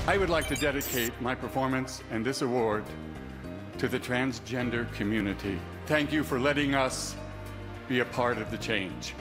I would like to dedicate my performance and this award to the transgender community. Thank you for letting us be a part of the change.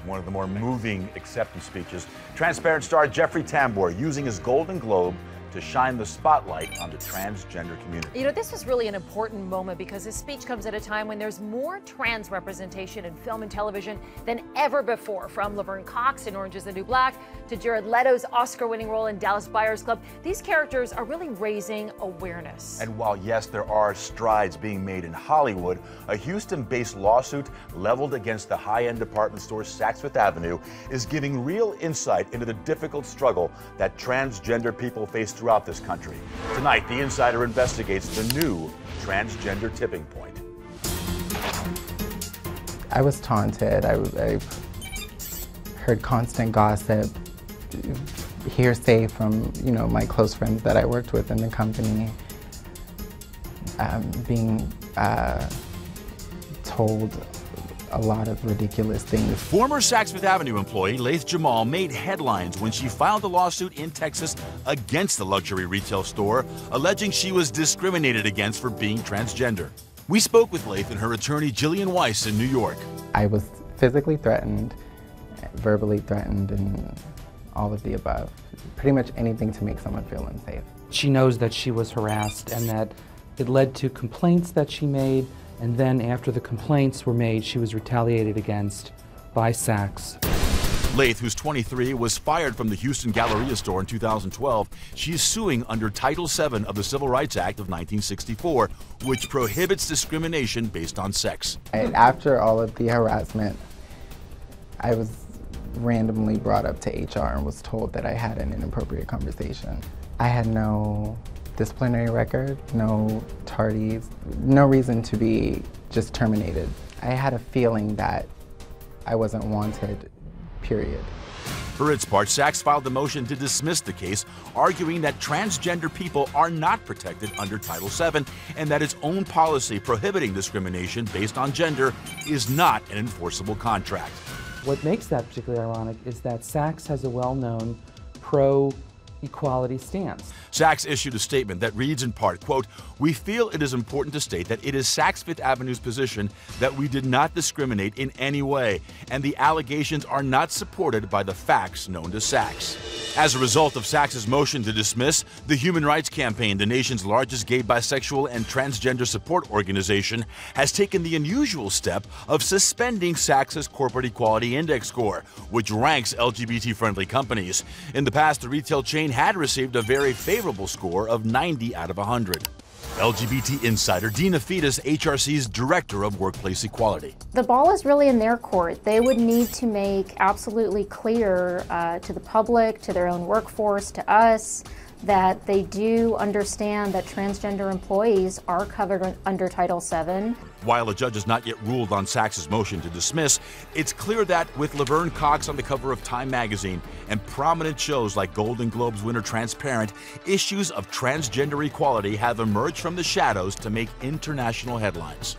One of the more moving acceptance speeches, Transparent star Jeffrey Tambor using his Golden Globe to shine the spotlight on the transgender community. You know, this was really an important moment because his speech comes at a time when there's more trans representation in film and television than ever before. From Laverne Cox in Orange is the New Black to Jared Leto's Oscar-winning role in Dallas Buyers Club, these characters are really raising awareness. And while, yes, there are strides being made in Hollywood, a Houston-based lawsuit leveled against the high-end department store Saks Fifth Avenue is giving real insight into the difficult struggle that transgender people face throughout this country. Tonight, The Insider investigates the new transgender tipping point. I was taunted. I heard constant gossip, hearsay from, my close friends that I worked with in the company, being told a lot of ridiculous things. Former Saks Fifth Avenue employee LEYTH JAMAL made headlines when she filed a lawsuit in Texas against the luxury retail store, alleging she was discriminated against for being transgender. We spoke with LEYTH and her attorney Jillian Weiss in New York. I was physically threatened, verbally threatened, and all of the above. Pretty much anything to make someone feel unsafe. She knows that she was harassed and that it led to complaints that she made. And then after the complaints were made, she was retaliated against by Saks. LEYTH, who's 23, was fired from the Houston Galleria store in 2012. She is suing under Title VII of the Civil Rights Act of 1964, which prohibits discrimination based on sex. And after all of the harassment, I was randomly brought up to HR and was told that I had an inappropriate conversation. I had no disciplinary record, no tardies, no reason to be just terminated. I had a feeling that I wasn't wanted, period. For its part, Saks filed a motion to dismiss the case, arguing that transgender people are not protected under Title VII and that its own policy prohibiting discrimination based on gender is not an enforceable contract. What makes that particularly ironic is that Saks has a well-known pro-equality stance. Saks issued a statement that reads in part, quote, "We feel it is important to state that it is Saks Fifth Avenue's position that we did not discriminate in any way, and the allegations are not supported by the facts known to Saks." As a result of Saks' motion to dismiss, the Human Rights Campaign, the nation's largest gay, bisexual, and transgender support organization, has taken the unusual step of suspending Saks' Corporate Equality Index score, which ranks LGBT-friendly companies. In the past, the retail chain had received a very favorable score of 90 out of 100. LGBT insider Dina Fetus, HRC's Director of Workplace Equality. The ball is really in their court. They would need to make absolutely clear to the public, to their own workforce, to us, that they do understand that transgender employees are covered under Title VII. While a judge has not yet ruled on Saks' motion to dismiss, it's clear that with Laverne Cox on the cover of Time magazine and prominent shows like Golden Globes winner Transparent, issues of transgender equality have emerged from the shadows to make international headlines.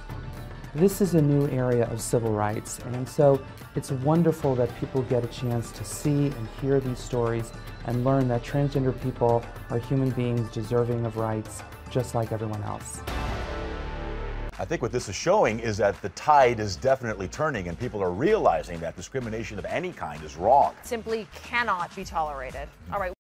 This is a new area of civil rights, and so it's wonderful that people get a chance to see and hear these stories and learn that transgender people are human beings deserving of rights just like everyone else. I think what this is showing is that the tide is definitely turning and people are realizing that discrimination of any kind is wrong. Simply cannot be tolerated. All right.